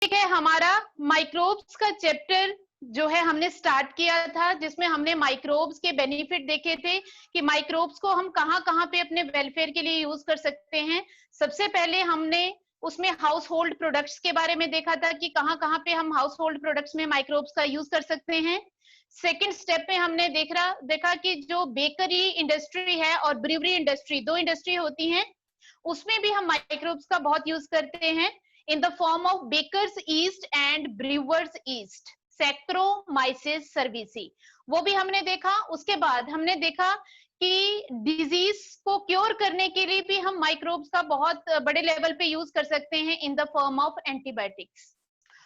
Topic है हमारा microbes का चैप्टर जो है हमने स्टार्ट किया था, जिसमें हमने माइक्रोब्स के बेनिफिट देखे थे कि माइक्रोब्स को हम कहाँ पे अपने वेलफेयर के लिए यूज कर सकते हैं। सबसे पहले हमने उसमें हाउस होल्ड प्रोडक्ट्स के बारे में देखा था कि कहाँ पे हम हाउस होल्ड प्रोडक्ट्स में माइक्रोब्स का यूज कर सकते हैं। सेकेंड स्टेप में हमने देखा कि जो बेकरी इंडस्ट्री है और ब्रूवरी इंडस्ट्री, दो इंडस्ट्री होती हैं, उसमें भी हम माइक्रोब्स का बहुत यूज करते हैं in the form of bakers yeast and brewers yeast, Saccharomyces cerevisiae, वो भी हमने देखा। उसके बाद हमने देखा कि डिजीज को क्योर करने के लिए भी हम माइक्रोब्स का बहुत बड़े लेवल पे यूज कर सकते हैं in the form of antibiotics.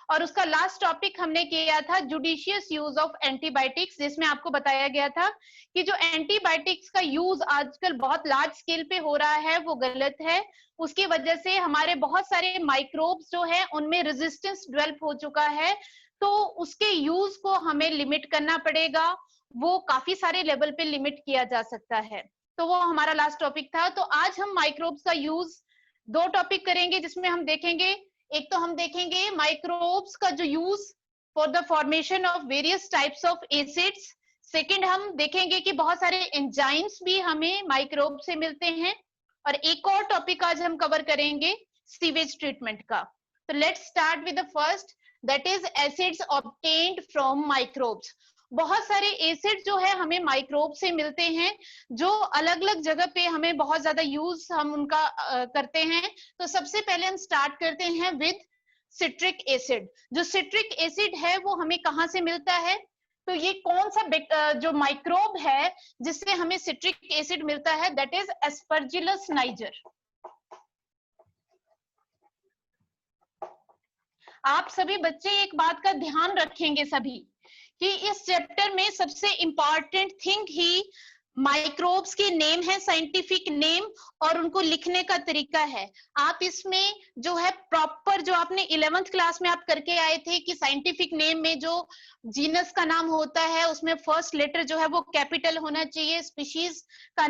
और उसका लास्ट टॉपिक हमने किया था जुडिशियस यूज ऑफ एंटीबायोटिक्स, जिसमें आपको बताया गया था कि जो एंटीबायोटिक्स का यूज आजकल बहुत लार्ज स्केल पे हो रहा है वो गलत है। उसकी वजह से हमारे बहुत सारे माइक्रोब्स जो है उनमें रेजिस्टेंस डेवलप हो चुका है, तो उसके यूज को हमें लिमिट करना पड़ेगा। वो काफी सारे लेवल पे लिमिट किया जा सकता है। तो वो हमारा लास्ट टॉपिक था। तो आज हम माइक्रोब्स का यूज दो टॉपिक करेंगे, जिसमें हम देखेंगे, एक तो हम देखेंगे माइक्रोब्स का जो use for the formation of various types of acids. Second हम देखेंगे कि बहुत सारे एंजाइम्स भी हमें माइक्रोब से मिलते हैं। और एक और टॉपिक आज हम कवर करेंगे सीवेज ट्रीटमेंट का। तो let's start with the first, that is acids obtained from microbes. बहुत सारे एसिड जो है हमें माइक्रोब से मिलते हैं, जो अलग अलग जगह पे हमें बहुत ज्यादा यूज हम उनका करते हैं। तो सबसे पहले हम स्टार्ट करते हैं विद सिट्रिक एसिड। जो सिट्रिक एसिड है वो हमें कहाँ से मिलता है? तो ये कौन सा जो माइक्रोब है जिससे हमें सिट्रिक एसिड मिलता है, दैट इज एस्परजिलस नाइजर। आप सभी बच्चे एक बात का ध्यान रखेंगे सभी कि इस चैप्टर में सबसे इंपॉर्टेंट थिंग ही माइक्रोब्स के नेम है, साइंटिफिक नेम, और उनको लिखने का तरीका है। आप इसमें जो है प्रॉपर, जो आपने 11th क्लास में आप करके आए थे कि साइंटिफिक नेम में जो जीनस का नाम होता है उसमें फर्स्ट लेटर जो है वो कैपिटल होना चाहिए, स्पीशीज का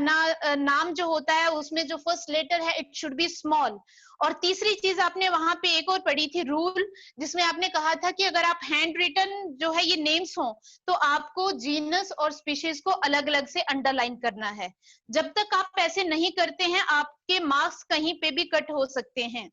नाम जो होता है उसमें जो फर्स्ट लेटर है इट शुड बी स्मॉल। और तीसरी चीज आपने वहां पे एक और पढ़ी थी रूल, जिसमें आपने कहा था कि अगर आप हैंड रिटन जो है ये नेम्स हो तो आपको जीनस और स्पीशीज को अलग अलग से अंडरलाइन करना है। जब तक आप ऐसे नहीं करते हैं आपके मार्क्स कहीं पे भी कट हो सकते हैं।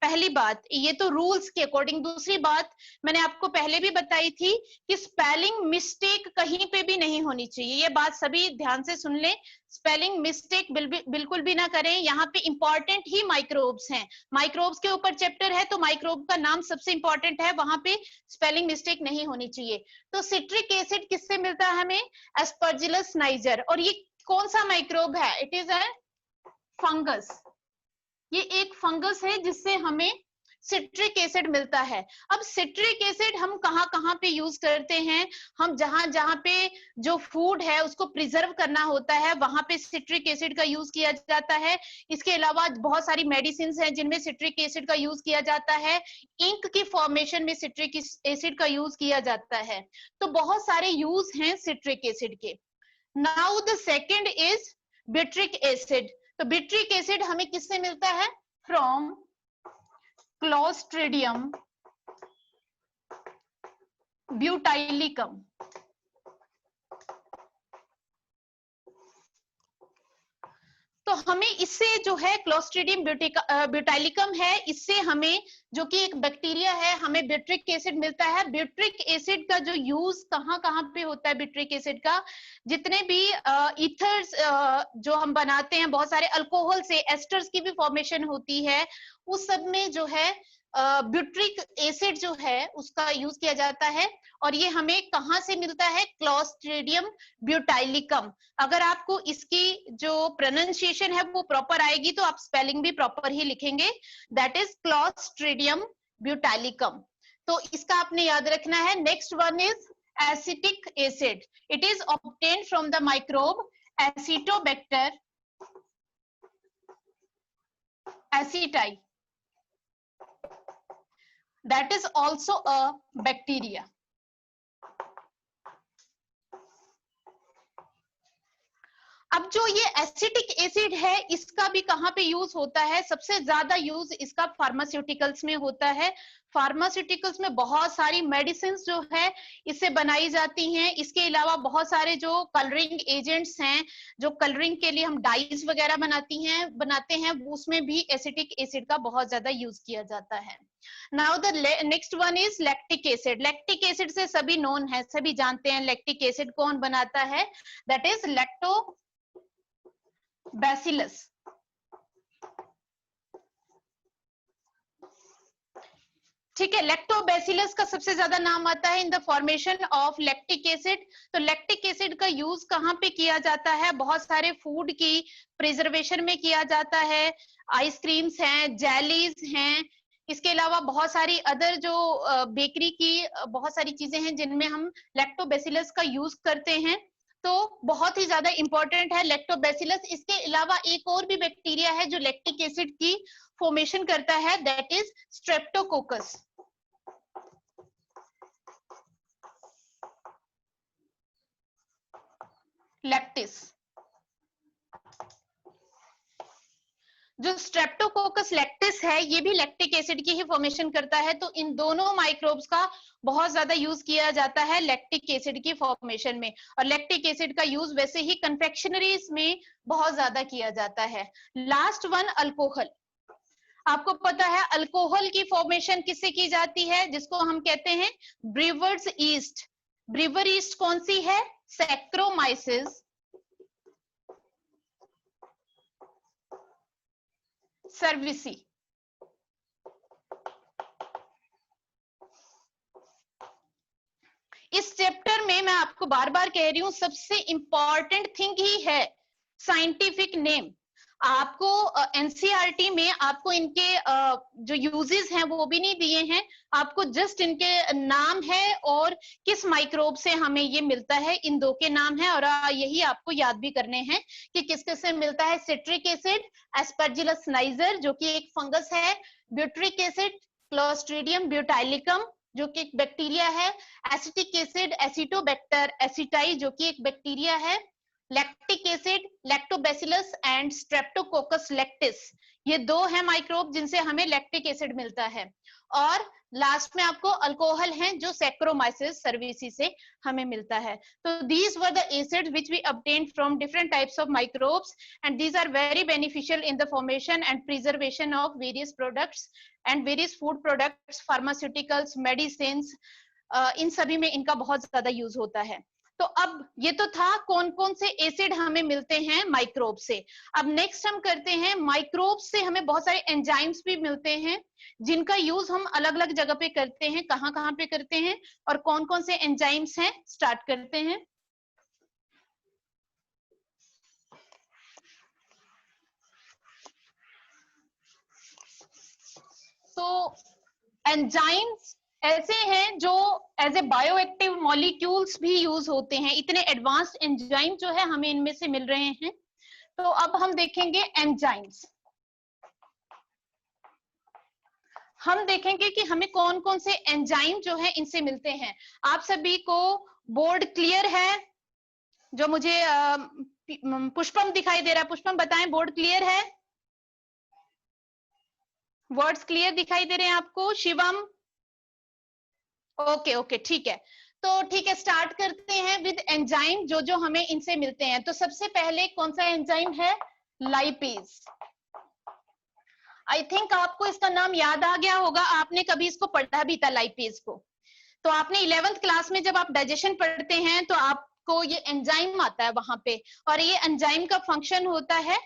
पहली बात ये तो रूल्स के अकॉर्डिंग। दूसरी बात मैंने आपको पहले भी बताई थी कि स्पेलिंग मिस्टेक कहीं पे भी नहीं होनी चाहिए। ये बात सभी ध्यान से सुन लें, स्पेलिंग मिस्टेक बिल्कुल भी ना करें। यहाँ पे इंपॉर्टेंट ही माइक्रोब्स हैं, माइक्रोब्स के ऊपर चैप्टर है तो माइक्रोब का नाम सबसे इंपॉर्टेंट है, वहां पे स्पेलिंग मिस्टेक नहीं होनी चाहिए। तो सिट्रिक एसिड किससे मिलता है हमें? Aspergillus niger. और ये कौन सा माइक्रोब है? It is a fungus. ये एक फंगस है जिससे हमें सिट्रिक एसिड मिलता है। अब सिट्रिक एसिड हम कहाँ पे यूज करते हैं? हम जहां पे जो फूड है उसको प्रिजर्व करना होता है वहां पे सिट्रिक एसिड का यूज किया जाता है। इसके अलावा बहुत सारी मेडिसिन हैं जिनमें सिट्रिक एसिड का यूज किया जाता है। इंक की फॉर्मेशन में सिट्रिक एसिड का यूज किया जाता है। तो बहुत सारे यूज हैं सिट्रिक एसिड के। Now the second is butyric acid. तो बिट्रिक एसिड हमें किससे मिलता है? From Clostridium butylicum. तो हमें इससे जो है क्लोस्ट्रिडियम ब्यूटाइलिकम है, इससे हमें जो कि एक बैक्टीरिया है हमें बिट्रिक एसिड मिलता है। बिट्रिक एसिड का जो यूज कहाँ पे होता है? बिट्रिक एसिड का जितने भी ईथर्स जो हम बनाते हैं, बहुत सारे अल्कोहल से एस्टर्स की भी फॉर्मेशन होती है, उस सब में जो है ब्यूट्रिक एसिड जो है उसका यूज किया जाता है। और ये हमें कहाँ से मिलता है? Clostridium butylicum. अगर आपको इसकी जो प्रोनाउंसिएशन है वो प्रॉपर आएगी तो आप स्पेलिंग भी प्रॉपर ही लिखेंगे, दैट इज क्लोस्ट्रिडियम ब्यूटाइलिकम। तो इसका आपने याद रखना है। Next one is acetic acid. It is obtained from the microbe Acetobacter aceti, that is also a bacteria. अब जो ये एसिटिक एसिड है, इसका भी कहाँ पे यूज होता है? सबसे ज्यादा यूज इसका फार्मास्यूटिकल्स में होता है। फार्मास्यूटिकल्स में बहुत सारी मेडिसिन जो है इससे बनाई जाती हैं। इसके अलावा बहुत सारे जो कलरिंग एजेंट्स हैं, जो कलरिंग के लिए हम डाइज वगैरह बनाते हैं, उसमें भी एसिटिक एसिड का बहुत ज्यादा यूज किया जाता है। Now the next one is lactic acid. Lactic acid से सभी नोन है, सभी जानते हैं लैक्टिक एसिड कौन बनाता है। That is lactobacillus. ठीक है, लैक्टोबैसिलस का सबसे ज्यादा नाम आता है in the formation of lactic acid. तो लैक्टिक एसिड का यूज कहाँ पे किया जाता है? बहुत सारे फूड की प्रिजर्वेशन में किया जाता है। आइसक्रीम्स हैं, जेलीज हैं, इसके अलावा बहुत सारी अदर जो बेकरी की बहुत सारी चीजें हैं जिनमें हम लैक्टोबैसिलस का यूज करते हैं। तो बहुत ही ज्यादा इंपॉर्टेंट है लैक्टोबैसिलस। इसके अलावा एक और भी बैक्टीरिया है जो लैक्टिक एसिड की फॉर्मेशन करता है, दैट इज स्ट्रेप्टोकोकस। लैक्टिस। जो स्ट्रेप्टोकोकस लैक्टिस है, ये भी लैक्टिक एसिड की ही फॉर्मेशन करता है। तो इन दोनों माइक्रोब्स का बहुत ज्यादा यूज किया जाता है लैक्टिक एसिड की फॉर्मेशन में। और लैक्टिक एसिड का यूज वैसे ही कन्फेक्शनरीज में बहुत ज्यादा किया जाता है। Last one, alcohol. आपको पता है अल्कोहल की फॉर्मेशन किससे की जाती है? जिसको हम कहते हैं ब्रीवर्स ईस्ट। ब्रीवर ईस्ट कौन सी है? Saccharomyces cerevisiae. इस चैप्टर में मैं आपको बार बार कह रही हूं, सबसे इंपॉर्टेंट थिंग ही है साइंटिफिक नेम। आपको एनसीईआरटी में आपको इनके जो यूजेस हैं वो भी नहीं दिए हैं, आपको जस्ट इनके नाम है और किस माइक्रोब से हमें ये मिलता है, इन दो के नाम है। और यही आपको याद भी करने हैं कि किस किस से मिलता है। सिट्रिक एसिड, एस्परजिलस नाइजर जो कि एक फंगस है। ब्यूट्रिक एसिड, क्लोस्ट्रीडियम ब्यूटाइलिकम जो कि एक बैक्टीरिया है। एसिटिक एसिड, एसिटोबैक्टर एसिटाई जो कि एक बैक्टीरिया है। Lactic acid, lactobacillus and Streptococcus lactis, ये दो है माइक्रोब जिनसे हमें लैक्टिक एसिड मिलता है। और लास्ट में आपको अल्कोहल हैं जो सैक्रोमाइसिस सर्विसी से हमें मिलता है। तो these were the acids which we obtained from different types of microbes, and these are very beneficial in the formation and preservation of various products and various food products, pharmaceuticals, medicines, इन सभी में इनका बहुत ज्यादा use होता है। तो अब ये तो था कौन कौन से एसिड हमें मिलते हैं माइक्रोब से। अब नेक्स्ट हम करते हैं, माइक्रोब से हमें बहुत सारे एंजाइम्स भी मिलते हैं जिनका यूज हम अलग अलग जगह पे करते हैं। कहाँ कहाँ पे करते हैं और कौन कौन से एंजाइम्स हैं, स्टार्ट करते हैं। तो एंजाइम्स ऐसे हैं जो एज ए बायोएक्टिव मॉलिक्यूल्स भी यूज होते हैं। इतने एडवांस्ड एंजाइम जो है हमें इनमें से मिल रहे हैं। तो अब हम देखेंगे एंजाइम्स। हम देखेंगे कि हमें कौन कौन से एंजाइम जो है इनसे मिलते हैं। आप सभी को बोर्ड क्लियर है? जो मुझे पुष्पम दिखाई दे रहा है, पुष्पम बताएं बोर्ड क्लियर है? वर्ड्स क्लियर दिखाई दे रहे हैं आपको? शिवम? ओके ओके, ठीक है। तो ठीक है, स्टार्ट करते हैं विद एंजाइम जो जो हमें इनसे मिलते हैं। तो सबसे पहले कौन सा एंजाइम है? लाइपेज। आई थिंक आपको इसका नाम याद आ गया होगा, आपने कभी इसको पढ़ा भी था लाइपेज को। तो आपने 11th क्लास में जब आप डाइजेशन पढ़ते हैं तो आपको ये एंजाइम आता है वहां पे, और ये एंजाइम का फंक्शन होता है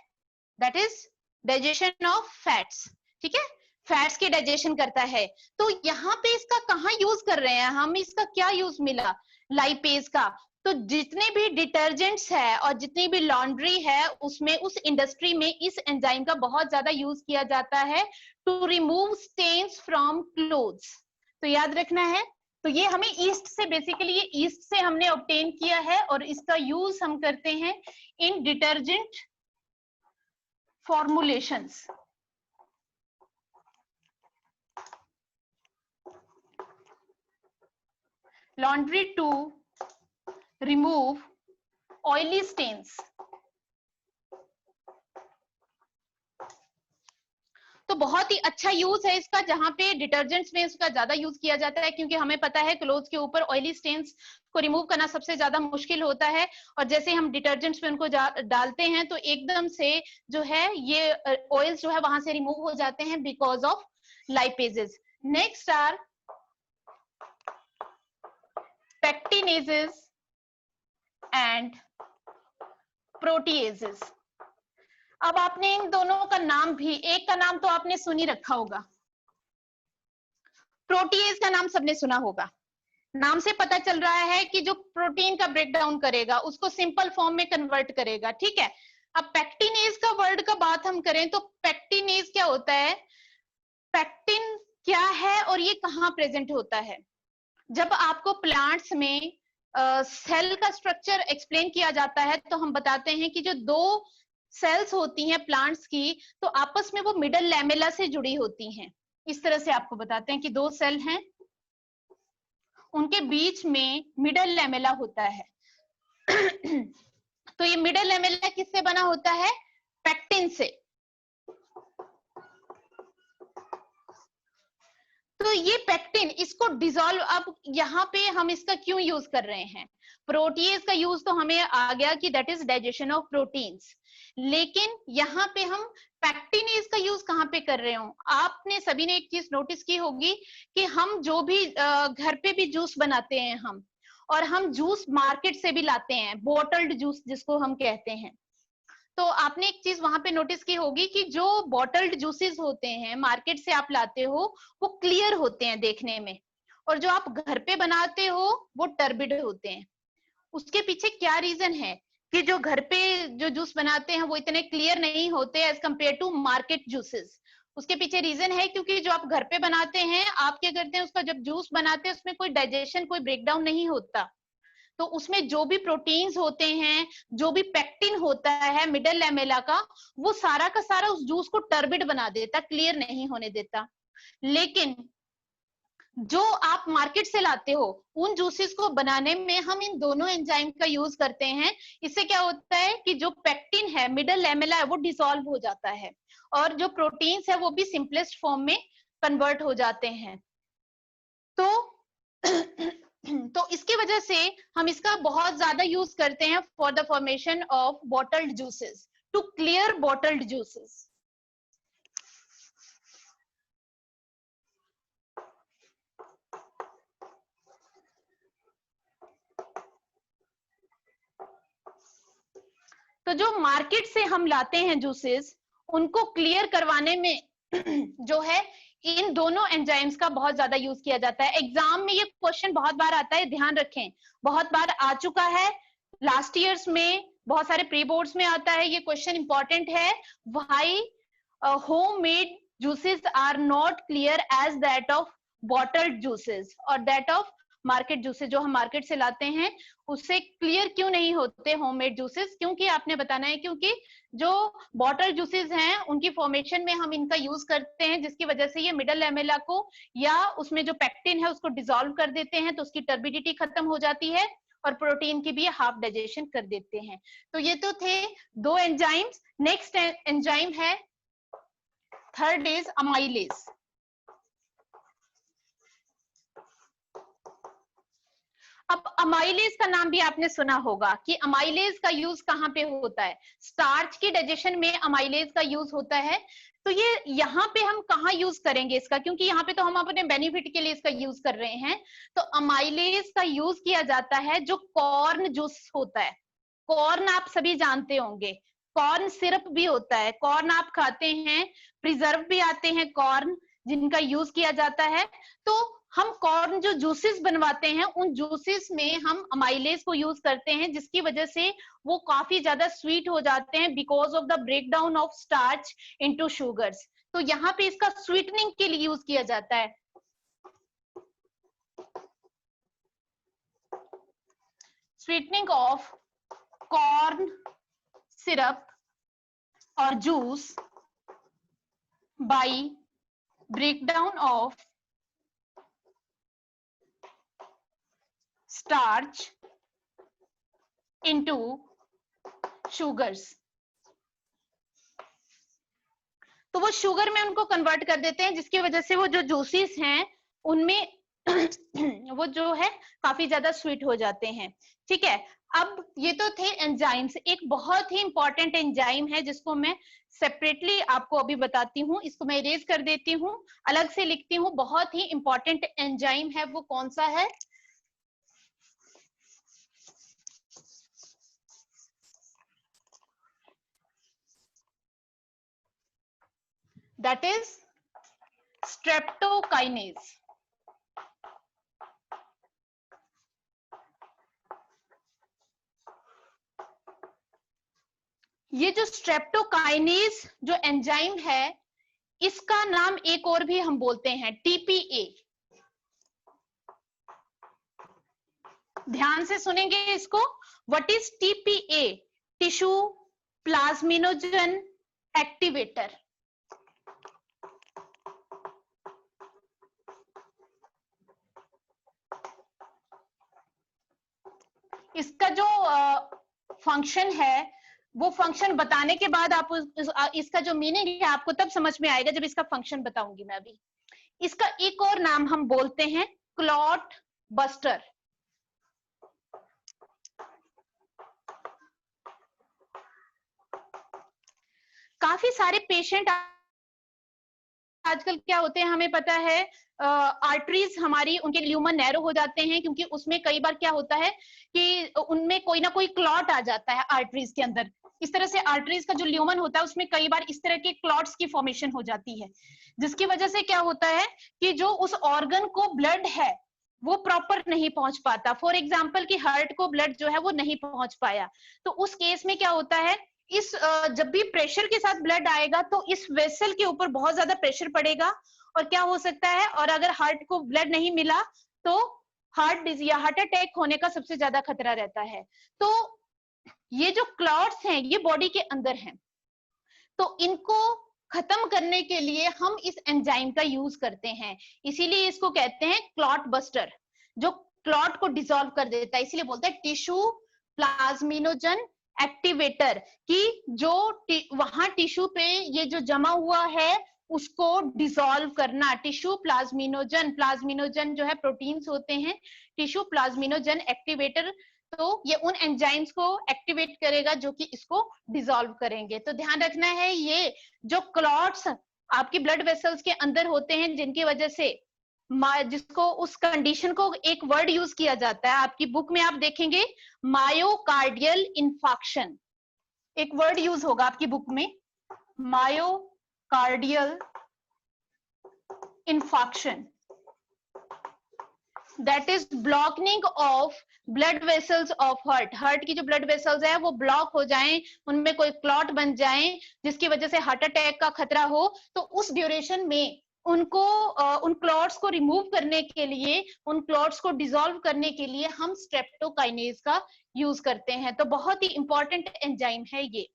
that is digestion of fats. ठीक है, फैट्स की डाइजेशन करता है। तो यहाँ पे इसका कहाँ यूज कर रहे हैं हम, इसका क्या यूज मिला लाइपेज का? तो जितने भी डिटर्जेंट्स है और जितनी भी लॉन्ड्री है उसमें, उस इंडस्ट्री में इस एंजाइम का बहुत ज्यादा यूज किया जाता है to remove stains from clothes. तो याद रखना है। तो ये हमें ईस्ट से, बेसिकली ये ईस्ट से हमने ऑब्टेन किया है और इसका यूज हम करते हैं in detergent formulations. laundry to remove oily stains, बहुत ही अच्छा यूज है इसका, जहाँ पे डिटर्जेंट्स में इसका ज्यादा यूज किया जाता है, क्योंकि हमें पता है क्लोथ्स के ऊपर ऑयली स्टेन्स को रिमूव करना सबसे ज्यादा मुश्किल होता है, और जैसे हम डिटर्जेंट्स में उनको डालते हैं तो एकदम से जो है ये ऑयल्स जो है वहां से रिमूव हो जाते हैं because of lipases. Next are pectinases and proteases. अब आपने इन दोनों का नाम भी, एक का नाम तो आपने सुन ही रखा होगा, प्रोटीएज का नाम सबने सुना होगा। नाम से पता चल रहा है कि जो प्रोटीन का ब्रेक डाउन करेगा उसको सिंपल फॉर्म में कन्वर्ट करेगा, ठीक है। अब पेक्टिनेज का वर्ड का बात हम करें तो पेक्टिनेज क्या होता है, पेक्टिन क्या है और ये कहाँ प्रेजेंट होता है। जब आपको प्लांट्स में सेल का स्ट्रक्चर एक्सप्लेन किया जाता है तो हम बताते हैं कि जो दो सेल्स होती हैं प्लांट्स की, तो आपस में वो मिडल लैमेला से जुड़ी होती हैं। इस तरह से आपको बताते हैं कि दो सेल हैं, उनके बीच में मिडल लैमेला होता है। तो ये मिडल लैमेला किससे बना होता है, पेक्टिन से। तो ये पेक्टिन इसको डिसॉल्व, अब यहाँ पे हम इसका क्यों यूज कर रहे हैं, प्रोटीएज का यूज तो हमें आ गया कि that is digestion of proteins, लेकिन यहाँ पे हम पेक्टिनेज का यूज कहाँ पे कर रहे हो। आपने सभी ने एक चीज नोटिस की होगी कि हम जो भी घर पे भी जूस बनाते हैं हम, और हम जूस मार्केट से भी लाते हैं, बॉटल्ड जूस जिसको हम कहते हैं, तो आपने एक चीज वहां पे नोटिस की होगी कि जो बॉटल्ड जूसेस होते हैं मार्केट से आप लाते हो वो क्लियर होते हैं देखने में, और जो आप घर पे बनाते हो वो टर्बिड होते हैं। उसके पीछे क्या रीजन है कि जो घर पे जो जूस बनाते हैं वो इतने क्लियर नहीं होते as compare to market juices. उसके पीछे रीजन है क्योंकि जो आप घर पे बनाते हैं आप क्या करते हैं, उसका जब जूस बनाते हैं उसमें कोई डाइजेशन कोई ब्रेकडाउन नहीं होता, तो उसमें जो भी प्रोटीन्स होते हैं, जो भी पेक्टिन होता है मिडल लैमेला का, वो सारा का सारा उस जूस को टर्बिड बना देता, क्लियर नहीं होने देता। लेकिन जो आप मार्केट से लाते हो उन जूसेस को बनाने में हम इन दोनों एंजाइम का यूज करते हैं। इससे क्या होता है कि जो पेक्टिन है मिडल लैमेला है वो डिसॉल्व हो जाता है, और जो प्रोटीन्स है वो भी सिंपलेस्ट फॉर्म में कन्वर्ट हो जाते हैं। तो तो इसकी वजह से हम इसका बहुत ज्यादा यूज करते हैं for the formation of bottled juices, to clear bottled juices. तो जो मार्केट से हम लाते हैं जूसेस उनको क्लियर करवाने में जो है इन दोनों एंजाइम्स का बहुत ज्यादा यूज किया जाता है। एग्जाम में ये क्वेश्चन बहुत बार आता है, ध्यान रखें, बहुत बार आ चुका है, लास्ट ईयर्स में बहुत सारे प्री बोर्ड्स में आता है, ये क्वेश्चन इंपॉर्टेंट है। Why home made juices are not clear as that of bottled juices, और दैट ऑफ मार्केट जूसेस, जो हम मार्केट से लाते हैं उससे क्लियर क्यों नहीं होते होममेड जूसेस। क्योंकि आपने बताना है क्योंकि जो बॉटल जूसेस हैं उनकी फॉर्मेशन में हम इनका यूज करते हैं, जिसकी वजह से ये मिडल लैमेला को या उसमें जो पेक्टिन है उसको डिसॉल्व कर देते हैं, तो उसकी टर्बिडिटी खत्म हो जाती है और प्रोटीन की भी हाफ डाइजेशन कर देते हैं। तो ये तो थे दो एंजाइम्स। नेक्स्ट एंजाइम है, थर्ड इज अमाइलेज। अब अमाइलेज का नाम भी आपने सुना होगा कि अमाइलेज का यूज कहाँ पे होता है, स्टार्च की डाइजेशन में अमाइलेज का यूज होता है। तो ये यहाँ पे हम कहाँ यूज करेंगे इसका, क्योंकि यहाँ पे तो हम अपने बेनिफिट के लिए इसका यूज कर रहे हैं। तो अमाइलेज का यूज किया जाता है जो कॉर्न जूस होता है। कॉर्न आप सभी जानते होंगे, कॉर्न सिरप भी होता है, कॉर्न आप खाते हैं, प्रिजर्व भी आते हैं कॉर्न जिनका यूज किया जाता है। तो हम कॉर्न जो जूसेस बनवाते हैं उन जूसेस में हम अमाइलेज को यूज करते हैं, जिसकी वजह से वो काफी ज्यादा स्वीट हो जाते हैं because of the breakdown of starch into sugars. तो यहाँ पे इसका स्वीटनिंग के लिए यूज किया जाता है। स्वीटनिंग ऑफ कॉर्न सिरप और juice by breakdown of starch into sugars। तो वो शुगर में उनको कन्वर्ट कर देते हैं, जिसकी वजह से वो जो जूसेस हैं उनमें वो जो है काफी ज्यादा स्वीट हो जाते हैं। ठीक है, अब ये तो थे एंजाइम्स। एक बहुत ही इंपॉर्टेंट एंजाइम है जिसको मैं सेपरेटली आपको अभी बताती हूँ, इसको मैं इरेज कर देती हूँ, अलग से लिखती हूँ। बहुत ही इंपॉर्टेंट एंजाइम है, वो कौन सा है? That is streptokinase. ये जो स्ट्रेप्टोकाइनेज जो एंजाइम है, इसका नाम एक और भी हम बोलते हैं टीपीए। ध्यान से सुनेंगे इसको। What is TPA? Tissue plasminogen activator. इसका जो फंक्शन है, वो फंक्शन बताने के बाद आप इसका जो मीनिंग है आपको तब समझ में आएगा जब इसका फंक्शन बताऊंगी मैं अभी। इसका एक और नाम हम बोलते हैं क्लॉट बस्टर। काफी सारे पेशेंट आजकल क्या होते हैं, हमें पता है आर्टरीज हमारी, उनके ल्यूमन नैरो हो जाते हैं, क्योंकि उसमें कई बार क्या होता है कि उनमें कोई ना कोई क्लॉट आ जाता है आर्टरीज के अंदर। इस तरह से आर्टरीज का जो ल्यूमन होता है उसमें कई बार इस तरह के क्लॉट्स की फॉर्मेशन हो जाती है, जिसकी वजह से क्या होता है कि जो उस ऑर्गन को ब्लड है वो प्रॉपर नहीं पहुंच पाता। फॉर एग्जाम्पल कि हार्ट को ब्लड जो है वो नहीं पहुंच पाया, तो उस केस में क्या होता है, इस जब भी प्रेशर के साथ ब्लड आएगा तो इस वेसल के ऊपर बहुत ज्यादा प्रेशर पड़ेगा, और क्या हो सकता है, और अगर हार्ट को ब्लड नहीं मिला तो हार्ट डिजीज या हार्ट अटैक होने का सबसे ज्यादा खतरा रहता है। तो ये जो क्लॉट्स हैं ये बॉडी के अंदर हैं, तो इनको खत्म करने के लिए हम इस एंजाइम का यूज करते हैं, इसीलिए इसको कहते हैं क्लॉट बस्टर, जो क्लॉट को डिसॉल्व कर देता है। इसीलिए बोलते हैं टिश्यू प्लाज्मिनोजन एक्टिवेटर, कि जो वहां टिश्यू पे ये जो जमा हुआ है उसको डिसॉल्व करना। टिश्यू प्लाज्मिनोजन, प्लाज्मिनोजन जो है प्रोटीन्स होते हैं, टिश्यू प्लाज्मिनोजन एक्टिवेटर, तो ये उन एंजाइम्स को एक्टिवेट करेगा जो कि इसको डिसॉल्व करेंगे। तो ध्यान रखना है, ये जो क्लॉट्स आपकी ब्लड वेसल्स के अंदर होते हैं, जिनकी वजह से जिसको उस कंडीशन को एक वर्ड यूज किया जाता है, आपकी बुक में आप देखेंगे मायोकार्डियल इंफाक्शन, एक वर्ड यूज होगा आपकी बुक में, myocardial infarction, that is blocking of blood vessels of heart. Heart की जो ब्लड वेसल्स है वो ब्लॉक हो जाएं, उनमें कोई क्लॉट बन जाएं, जिसकी वजह से हार्ट अटैक का खतरा हो, तो उस ड्यूरेशन में उनको उन क्लॉट्स को रिमूव करने के लिए, उन क्लॉट्स को डिसॉल्व करने के लिए हम स्ट्रेप्टोकाइनेज का यूज करते हैं। तो बहुत ही इंपॉर्टेंट एंजाइम है ये।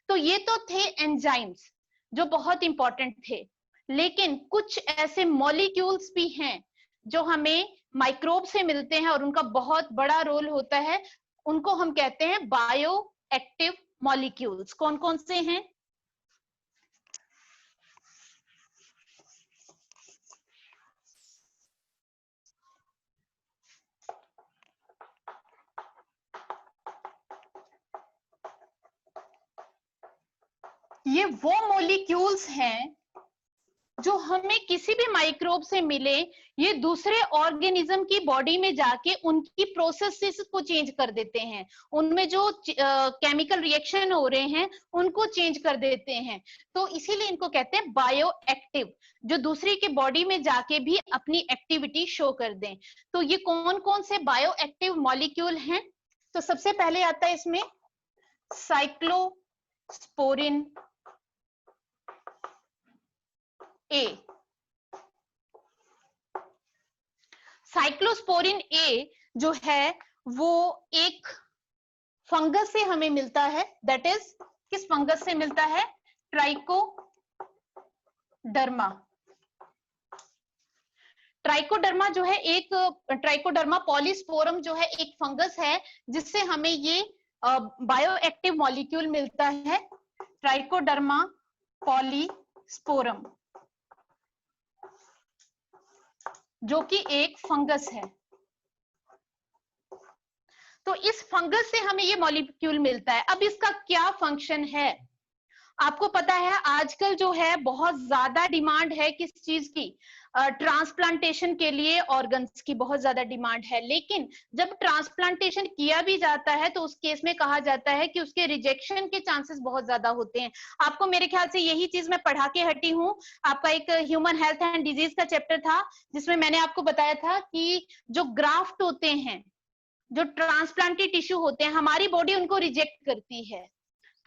तो ये तो थे एंजाइम्स जो बहुत इंपॉर्टेंट थे, लेकिन कुछ ऐसे मॉलिक्यूल्स भी हैं जो हमें माइक्रोब से मिलते हैं और उनका बहुत बड़ा रोल होता है, उनको हम कहते हैं बायो एक्टिव मॉलिक्यूल्स। कौन कौन से हैं? ये वो मॉलिक्यूल्स हैं जो हमें किसी भी माइक्रोब से मिले, ये दूसरे ऑर्गेनिज्म की बॉडी में जाके उनकी प्रोसेसेस को चेंज कर देते हैं, उनमें जो केमिकल रिएक्शन हो रहे हैं उनको चेंज कर देते हैं। तो इसीलिए इनको कहते हैं बायो एक्टिव, जो दूसरे की बॉडी में जाके भी अपनी एक्टिविटी शो कर दें। तो ये कौन कौन से बायो एक्टिव मॉलिक्यूल हैं? तो सबसे पहले आता है इसमें साइक्लोस्पोरिन ए। साइक्लोस्पोरिन ए जो है वो एक फंगस से हमें मिलता है, दैट इज किस फंगस से मिलता है? ट्राइकोडर्मा। ट्राइकोडर्मा जो है एक, ट्राइकोडर्मा पॉलीस्पोरम जो है एक फंगस है जिससे हमें ये बायो एक्टिव मॉलिक्यूल मिलता है, ट्राइकोडर्मा पॉलीस्पोरम। स्पोरम, जो कि एक फंगस है। तो इस फंगस से हमें ये मॉलिक्यूल मिलता है। अब इसका क्या फंक्शन है? आपको पता है आजकल जो है बहुत ज्यादा डिमांड है किस चीज की? ट्रांसप्लांटेशन के लिए ऑर्गन्स की बहुत ज्यादा डिमांड है। लेकिन जब ट्रांसप्लांटेशन किया भी जाता है तो उस केस में कहा जाता है कि उसके रिजेक्शन के चांसेस बहुत ज्यादा होते हैं। आपको मेरे ख्याल से यही चीज मैं पढ़ा के हटी हूँ। आपका एक ह्यूमन हेल्थ एंड डिजीज का चैप्टर था जिसमें मैंने आपको बताया था कि जो ग्राफ्ट होते हैं, जो ट्रांसप्लांटेड टिश्यू होते हैं, हमारी बॉडी उनको रिजेक्ट करती है।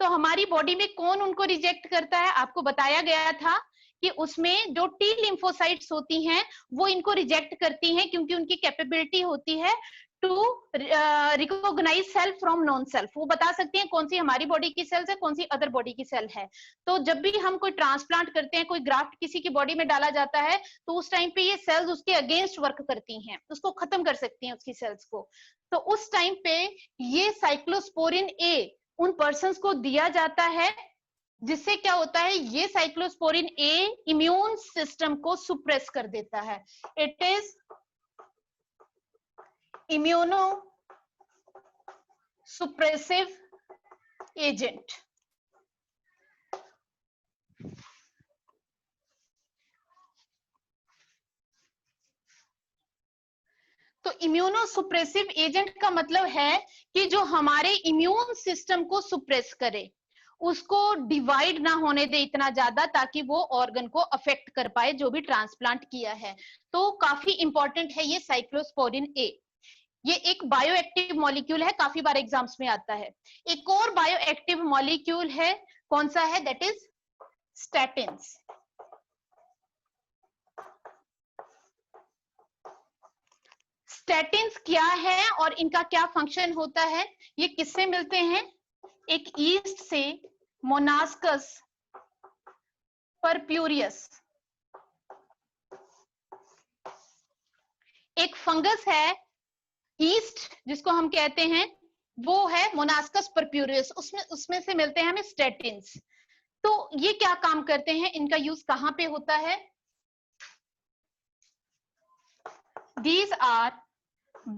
तो हमारी बॉडी में कौन उनको रिजेक्ट करता है? आपको बताया गया था कि उसमें जो टी लिम्फोसाइट्स होती हैं वो इनको रिजेक्ट करती हैं, क्योंकि उनकी कैपेबिलिटी होती है to recognise self from non self. वो बता सकती हैं कौन सी हमारी बॉडी की सेल्स है, कौन सी अदर बॉडी की सेल है। तो जब भी हम कोई ट्रांसप्लांट करते हैं, कोई ग्राफ्ट किसी की बॉडी में डाला जाता है, तो उस टाइम पे ये सेल्स उसके अगेंस्ट वर्क करती हैं, उसको खत्म कर सकती हैं उसकी सेल्स को। तो उस टाइम पे ये साइक्लोस्पोरिन ए उन पर्सन्स को दिया जाता है, जिससे क्या होता है, ये साइक्लोस्पोरिन ए इम्यून सिस्टम को सुप्रेस कर देता है। It is immunosuppressive agent. तो इम्यूनो सुप्रेसिव एजेंट का मतलब है कि जो हमारे इम्यून सिस्टम को सुप्रेस करे, उसको डिवाइड ना होने दे इतना ज्यादा ताकि वो ऑर्गन को अफेक्ट कर पाए जो भी ट्रांसप्लांट किया है। तो काफी इंपॉर्टेंट है ये साइक्लोस्पोरिन ए। ये एक बायोएक्टिव मॉलिक्यूल है, काफी बार एग्जाम्स में आता है। एक और बायोएक्टिव मॉलिक्यूल है, कौन सा है? That is statins. स्टैटिन्स क्या है और इनका क्या फंक्शन होता है? ये किससे मिलते हैं? एक ईस्ट से, मोनास्कस परप्यूरियस। एक फंगस है ईस्ट जिसको हम कहते हैं, वो है मोनास्कस परप्यूरियस, उसमें से मिलते हैं हमें स्टैटिन्स। तो ये क्या काम करते हैं, इनका यूज कहां पे होता है? These are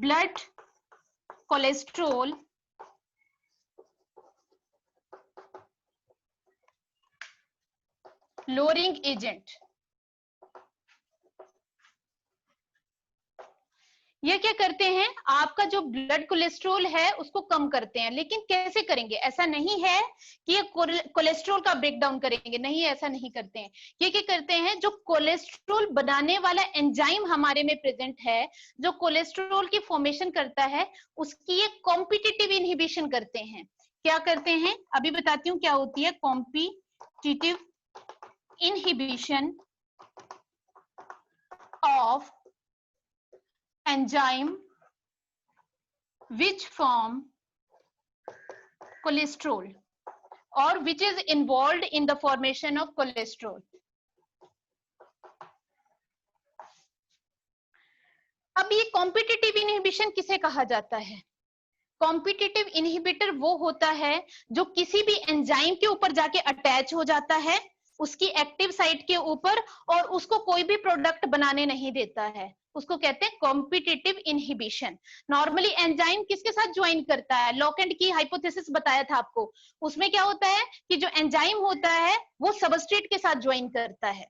blood cholesterol lowering agent। ये क्या करते हैं? आपका जो ब्लड कोलेस्ट्रॉल है उसको कम करते हैं। लेकिन कैसे करेंगे? ऐसा नहीं है कि ये कोलेस्ट्रॉल का ब्रेकडाउन करेंगे, नहीं, ऐसा नहीं करते हैं। ये क्या करते हैं, जो कोलेस्ट्रॉल बनाने वाला एंजाइम हमारे में प्रेजेंट है, जो कोलेस्ट्रॉल की फॉर्मेशन करता है, उसकी एक कॉम्पिटिटिव इनहिबिशन करते हैं। क्या करते हैं? अभी बताती हूँ क्या होती है competitive inhibition of enzyme which form cholesterol or which is involved in the formation of cholesterol। अब ये कॉम्पिटिटिव इनहिबिशन किसे कहा जाता है? कॉम्पिटिटिव इनहिबिटर वो होता है जो किसी भी एंजाइम के ऊपर जाके अटैच हो जाता है, उसकी एक्टिव साइट के ऊपर, और उसको कोई भी प्रोडक्ट बनाने नहीं देता है, उसको कहते हैं कॉम्पिटिटिव इनहिबिशन। नॉर्मली एंजाइम किसके साथ ज्वाइन करता है? लॉक एंड की हाइपोथेसिस बताया था आपको। उसमें क्या होता है कि जो एंजाइम होता है वो सबस्ट्रेट के साथ ज्वाइन करता है।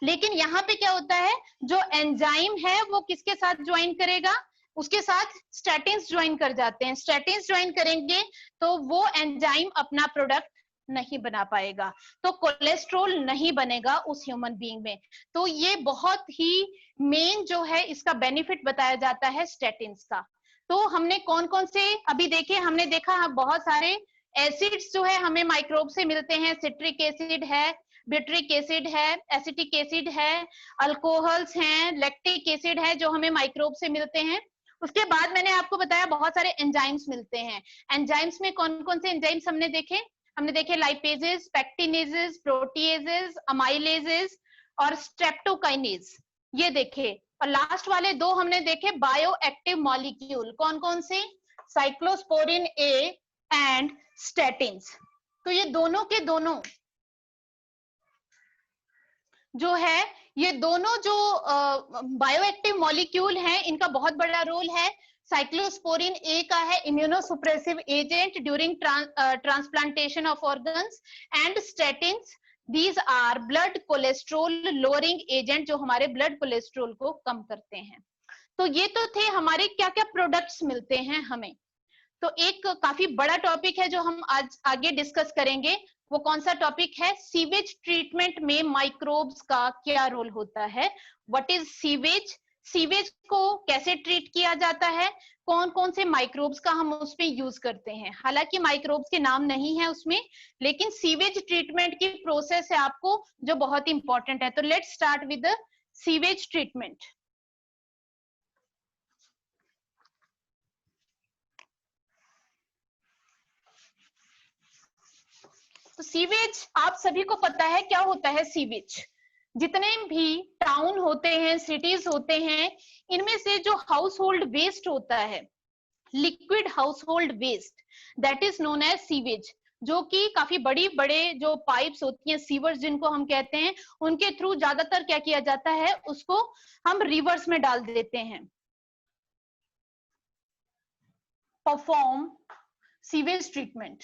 लेकिन यहाँ पे क्या होता है, जो एंजाइम है वो किसके साथ ज्वाइन करेगा? उसके साथ स्टैटिन्स ज्वाइन कर जाते हैं। स्टैटिन्स ज्वाइन करेंगे तो वो एंजाइम अपना प्रोडक्ट नहीं बना पाएगा, तो कोलेस्ट्रॉल नहीं बनेगा उस ह्यूमन बीइंग में। तो ये बहुत ही मेन जो है इसका बेनिफिट बताया जाता है स्टैटिन्स का। तो हमने कौन कौन से अभी देखे? हमने देखा बहुत सारे एसिड्स जो है हमें माइक्रोब से मिलते हैं। सिट्रिक एसिड है, बिट्रिक एसिड है, एसिटिक एसिड है, अल्कोहल्स हैं, लैक्टिक एसिड है जो हमें माइक्रोब से मिलते हैं। उसके बाद मैंने आपको बताया बहुत सारे एंजाइम्स मिलते हैं। एंजाइम्स में कौन कौन से एंजाइम्स हमने देखे? हमने देखे लाइपेजेस, पैक्टिनेजेस, प्रोटीएजेस, अमाइलेजेस और स्ट्रेप्टोकाइनेज, ये देखे। और लास्ट वाले दो हमने देखे बायो एक्टिव मॉलिक्यूल, कौन कौन से? Cyclosporin A and statins. तो ये दोनों के दोनों जो है, ये दोनों जो बायोएक्टिव मॉलिक्यूल हैं, इनका बहुत बड़ा रोल है। साइक्लोस्पोरिन ए का है immunosuppressive agent during transplantation of organs, and statins, these are blood cholesterol lowering agent, जो हमारे ब्लड कोलेस्ट्रोल को कम करते हैं। तो ये तो थे हमारे क्या क्या प्रोडक्ट्स मिलते हैं हमें। तो एक काफी बड़ा टॉपिक है जो हम आज आगे डिस्कस करेंगे, वो कौन सा टॉपिक है? सीवेज ट्रीटमेंट में माइक्रोब्स का क्या रोल होता है। व्हाट इज सीवेज, सीवेज को कैसे ट्रीट किया जाता है, कौन कौन से माइक्रोब्स का हम उसमें यूज करते हैं। हालांकि माइक्रोब्स के नाम नहीं है उसमें, लेकिन सीवेज ट्रीटमेंट की प्रोसेस है आपको जो बहुत इंपॉर्टेंट है। तो let's start with the sewage treatment. तो सीवेज आप सभी को पता है क्या होता है। सीवेज, जितने भी टाउन होते हैं, सिटीज होते हैं, इनमें से जो हाउस होल्ड वेस्ट होता है, liquid household waste, that is known as sewage, जो कि काफी बड़ी बड़े जो पाइप्स होती हैं, सीवर्स जिनको हम कहते हैं, उनके थ्रू ज्यादातर क्या किया जाता है, उसको हम रिवर्स में डाल देते हैं। Perform sewage treatment.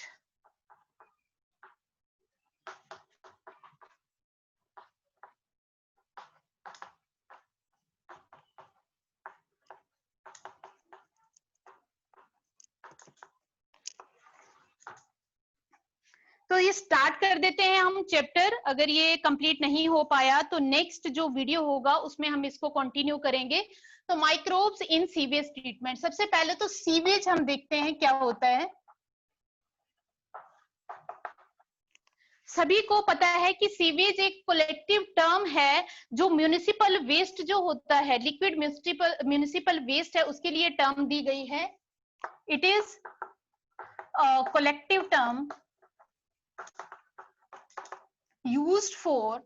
तो ये स्टार्ट कर देते हैं हम चैप्टर। अगर ये कंप्लीट नहीं हो पाया तो नेक्स्ट जो वीडियो होगा उसमें हम इसको कंटिन्यू करेंगे। तो माइक्रोब्स इन सीवेज ट्रीटमेंट, सबसे पहले तो सीवेज हम देखते हैं क्या होता है। सभी को पता है कि सीवेज एक कलेक्टिव टर्म है जो म्युनिसिपल वेस्ट जो होता है, लिक्विड म्युनिसिपल वेस्ट है, उसके लिए टर्म दी गई है। It is collective term used for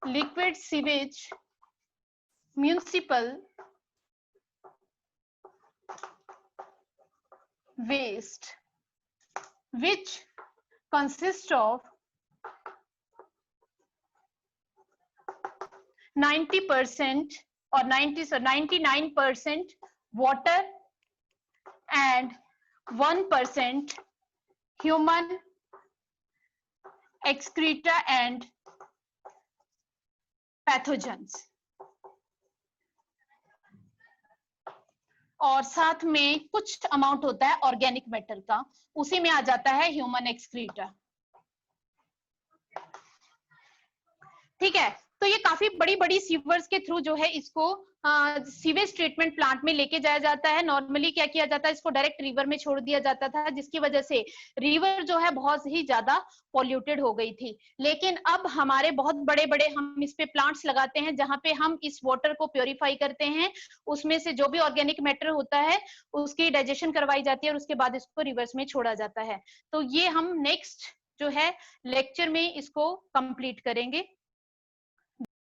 liquid sewage municipal waste, which consists of 90% or 99% water and 1% human excreta and pathogens, और साथ में कुछ अमाउंट होता है ऑर्गेनिक मैटर का, उसी में आ जाता है ह्यूमन एक्सक्रीटा। ठीक है, तो ये काफी बड़ी बड़ी सीवर्स के थ्रू जो है इसको सीवेज ट्रीटमेंट प्लांट में लेके जाया जाता है। नॉर्मली क्या किया जाता है, इसको डायरेक्ट रिवर में छोड़ दिया जाता था, जिसकी वजह से रिवर जो है बहुत ही ज्यादा पॉल्यूटेड हो गई थी। लेकिन अब हमारे बहुत बड़े बड़े हम इस पे प्लांट्स लगाते हैं जहां पे हम इस वाटर को प्योरीफाई करते हैं, उसमें से जो भी ऑर्गेनिक मैटर होता है उसकी डाइजेशन करवाई जाती है और उसके बाद इसको रिवर्स में छोड़ा जाता है। तो ये हम नेक्स्ट जो है लेक्चर में इसको कंप्लीट करेंगे।